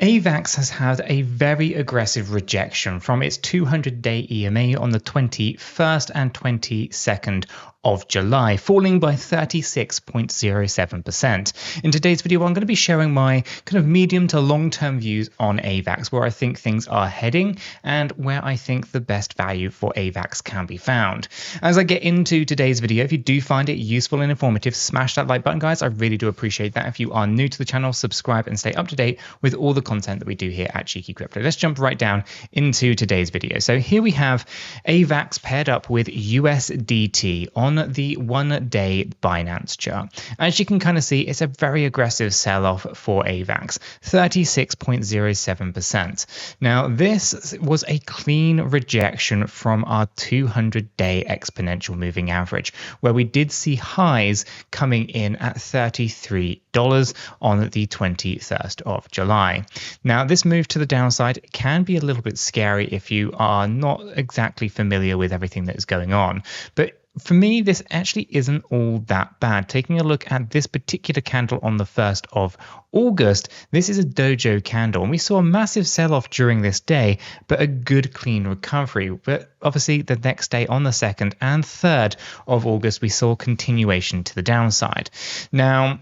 AVAX has had a very aggressive rejection from its 200-day EMA on the 21st and 22nd of July, falling by 36.07%. In today's video, I'm going to be sharing my kind of medium to long-term views on AVAX, where I think things are heading and where I think the best value for AVAX can be found. As I get into today's video, if you do find it useful and informative, smash that like button, guys. I really do appreciate that. If you are new to the channel, subscribe and stay up to date with all the content that we do here at Cheeky Crypto. Let's jump right down into today's video. So here we have AVAX paired up with USDT on the 1-day Binance chart. As you can kind of see, it's a very aggressive sell-off for AVAX, 36.07%. Now, this was a clean rejection from our 200-day exponential moving average, where we did see highs coming in at $33 on the 21st of July. Now, this move to the downside can be a little bit scary if you are not exactly familiar with everything that is going on. But for me, this actually isn't all that bad. Taking a look at this particular candle on the 1st of August, this is a dojo candle, and we saw a massive sell-off during this day, but a good clean recovery. But obviously the next day on the 2nd and 3rd of August, we saw continuation to the downside. Now,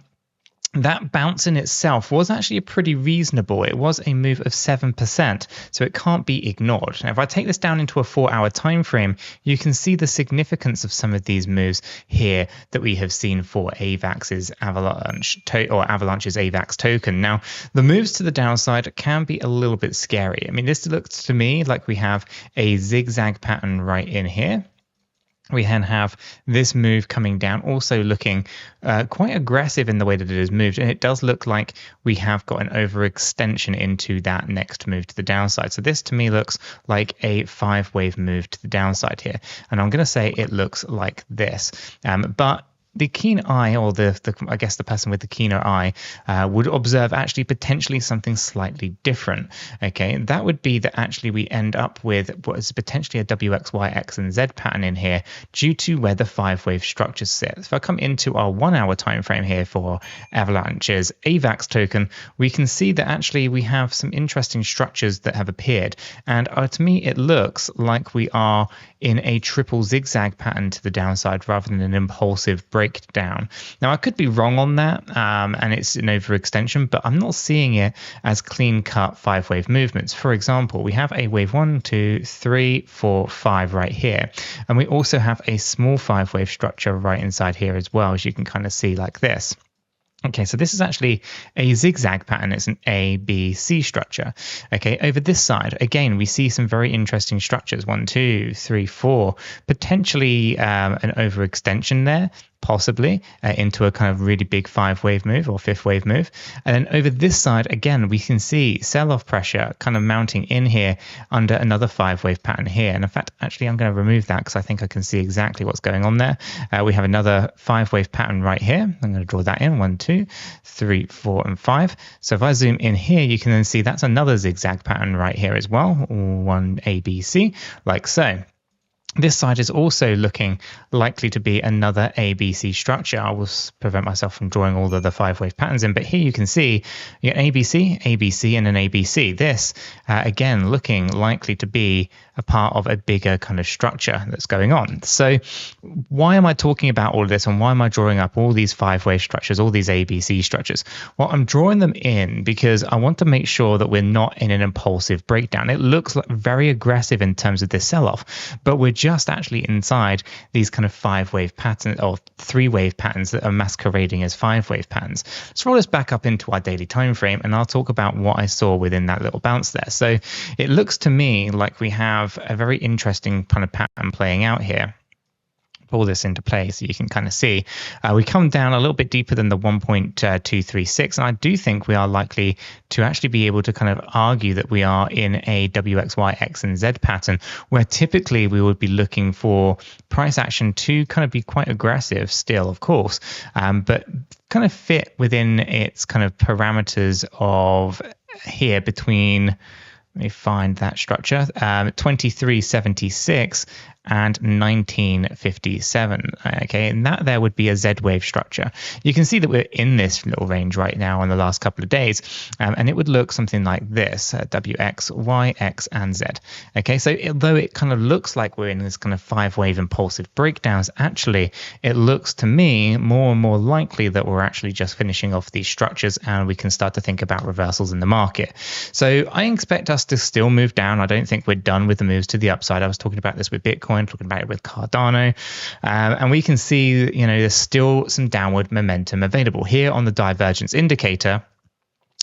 that bounce in itself was actually pretty reasonable. It was a move of 7%, so it can't be ignored. Now, if I take this down into a 4-hour time frame, you can see the significance of some of these moves here that we have seen for Avalanche's AVAX token. Now, the moves to the downside can be a little bit scary. I mean, this looks to me like we have a zigzag pattern right in here. We then have this move coming down, also looking quite aggressive in the way that it has moved. And it does look like we have got an overextension into that next move to the downside. So this to me looks like a 5-wave move to the downside here. And I'm going to say it looks like this. But the keen eye, or I guess the person with the keener eye, would observe actually potentially something slightly different. Okay, that would be that actually we end up with what is potentially a WXY, X, and Z pattern in here due to where the 5-wave structures sit. If I come into our 1-hour time frame here for Avalanche's AVAX token, we can see that actually we have some interesting structures that have appeared. And to me, it looks like we are in a triple zigzag pattern to the downside rather than an impulsive breakdown. Now, I could be wrong on that, and it's an overextension, but I'm not seeing it as clean-cut 5-wave movements. For example, we have a wave 1, 2, 3, 4, 5 right here, and we also have a small 5-wave structure right inside here as well, as you can kind of see like this. Okay, so this is actually a zigzag pattern. It's an A, B, C structure. Okay, over this side, again, we see some very interesting structures. 1, 2, 3, 4, potentially an overextension there, possibly into a kind of really big 5-wave move or 5th-wave move. And then over this side, again, we can see sell-off pressure kind of mounting in here under another 5-wave pattern here. And in fact, actually, I'm going to remove that because I think I can see exactly what's going on there. We have another 5-wave pattern right here. I'm going to draw that in. 1, 2, 3, 4, and 5. So if I zoom in here, you can then see that's another zigzag pattern right here as well. 1 A, B, C, like so. This side is also looking likely to be another ABC structure. I will prevent myself from drawing all of the 5-wave patterns in, but here you can see you get ABC, ABC, and an ABC. This, again, looking likely to be a part of a bigger kind of structure that's going on. So why am I talking about all of this, and why am I drawing up all these 5-wave structures, all these ABC structures? Well, I'm drawing them in because I want to make sure that we're not in an impulsive breakdown. It looks like very aggressive in terms of this sell-off, but we're just actually inside these kind of 5-wave patterns or 3-wave patterns that are masquerading as 5-wave patterns. Let's roll this back up into our daily time frame, and I'll talk about what I saw within that little bounce there. So it looks to me like we have a very interesting kind of pattern playing out here. Pull this into play so you can kind of see we come down a little bit deeper than the 1.236, and I do think we are likely to actually be able to kind of argue that we are in a WXY, X, and Z pattern, where typically we would be looking for price action to kind of be quite aggressive still, of course, but kind of fit within its kind of parameters of here between, let me find that structure, 2376 and 1957. Okay, and that there would be a Z wave structure. You can see that we're in this little range right now in the last couple of days, and it would look something like this: WX, Y, X, and Z. Okay, so although it kind of looks like we're in this kind of 5-wave impulsive breakdowns, actually it looks to me more and more likely that we're actually just finishing off these structures and we can start to think about reversals in the market. So I expect us to still move down. I don't think we're done with the moves to the upside. I was talking about this with Bitcoin, talking about it with Cardano, and we can see, there's still some downward momentum available here on the divergence indicator.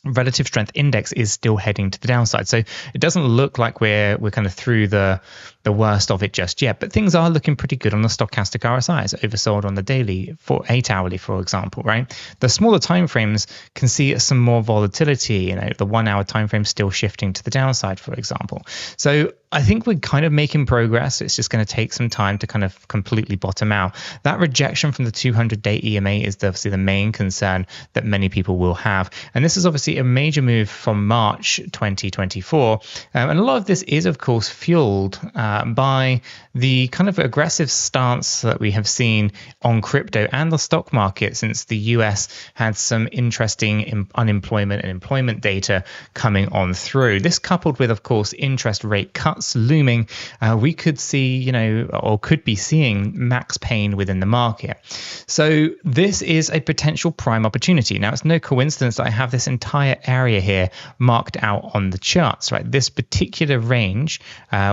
Relative strength index is still heading to the downside, so it doesn't look like we're kind of through the worst of it just yet, but things are looking pretty good on the stochastic RSI. It's oversold on the daily, for 8 hourly, for example, right? The smaller time frames can see some more volatility. The 1 hour time frame still shifting to the downside, for example. So I think we're kind of making progress. It's just going to take some time to kind of completely bottom out. That rejection from the 200-day EMA is obviously the main concern that many people will have, and this is obviously a major move from March 2024, and a lot of this is of course fueled by the kind of aggressive stance that we have seen on crypto and the stock market since the US had some interesting unemployment and employment data coming on through. This coupled with, of course, interest rate cuts looming, we could see, or could be seeing max pain within the market. So this is a potential prime opportunity. Now, it's no coincidence that I have this entire area here marked out on the charts, right? This particular range,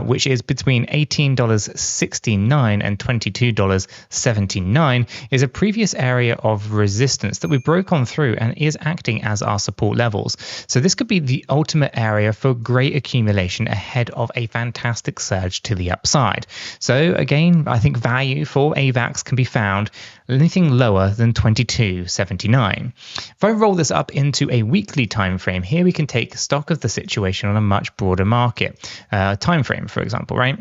which is between $18.69 and $22.79, is a previous area of resistance that we broke on through and is acting as our support levels. So this could be the ultimate area for great accumulation ahead of a fantastic surge to the upside. So again, I think value for AVAX can be found anything lower than 22.79. If I roll this up into a weekly time frame, here we can take stock of the situation on a much broader market time frame, for example, right?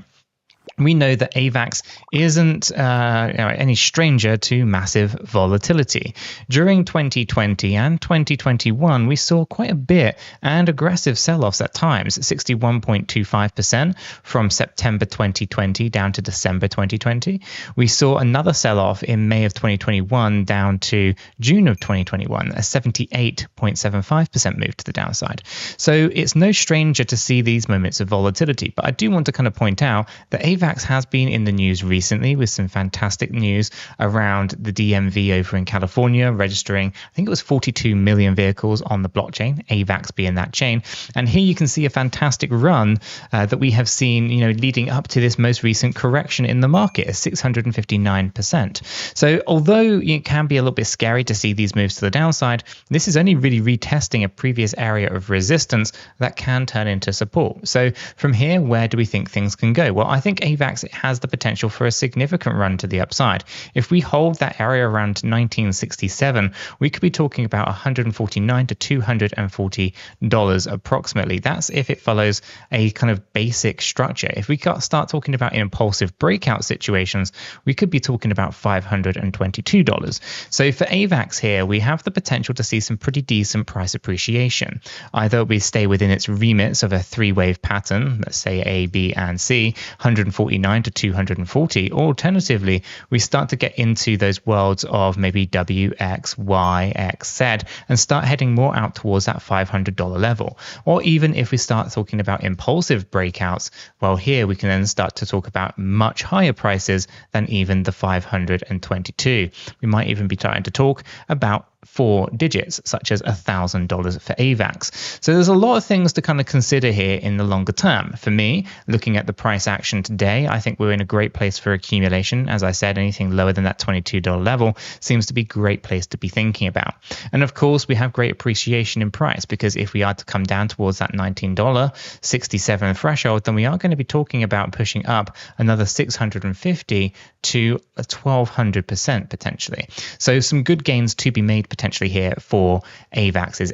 We know that AVAX isn't any stranger to massive volatility. During 2020 and 2021, we saw quite a bit and aggressive sell-offs at times, 61.25% from September 2020 down to December 2020. We saw another sell-off in May of 2021 down to June of 2021, a 78.75% move to the downside. So it's no stranger to see these moments of volatility, but I do want to kind of point out that AVAX has been in the news recently with some fantastic news around the DMV over in California registering, I think it was 42 million vehicles on the blockchain, AVAX being that chain. And here you can see a fantastic run that we have seen, leading up to this most recent correction in the market, at 659%. So although it can be a little bit scary to see these moves to the downside, this is only really retesting a previous area of resistance that can turn into support. So from here, where do we think things can go? Well, I think AVAX, it has the potential for a significant run to the upside. If we hold that area around 1967, we could be talking about $149 to $240 approximately. That's if it follows a kind of basic structure. If we start talking about impulsive breakout situations, we could be talking about $522. So for AVAX here, we have the potential to see some pretty decent price appreciation. Either we stay within its remits of a 3-wave pattern, let's say A, B, and C, 149 to 240, or alternatively, we start to get into those worlds of maybe W, X, Y, X, Z, and start heading more out towards that $500 level. Or even if we start talking about impulsive breakouts, well, here we can then start to talk about much higher prices than even the 522. We might even be starting to talk about 4 digits, such as $1,000 for AVAX. So there's a lot of things to kind of consider here in the longer term. For me, looking at the price action today, I think we're in a great place for accumulation. As I said, anything lower than that $22 level seems to be a great place to be thinking about. And of course, we have great appreciation in price, because if we are to come down towards that $19.67 threshold, then we are going to be talking about pushing up another 650 to 1,200% potentially. So some good gains to be made trade potentially here for AVAX's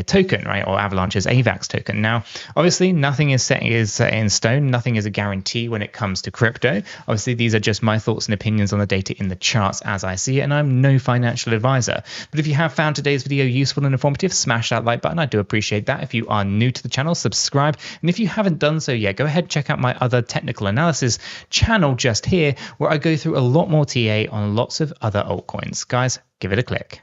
token, right, or Avalanche's AVAX token. Now, obviously, nothing is set in stone. Nothing is a guarantee when it comes to crypto. Obviously, these are just my thoughts and opinions on the data in the charts as I see it, and I'm no financial advisor. But if you have found today's video useful and informative, smash that like button. I do appreciate that. If you are new to the channel, subscribe. And if you haven't done so yet, go ahead and check out my other technical analysis channel just here, where I go through a lot more TA on lots of other altcoins. Guys, give it a click.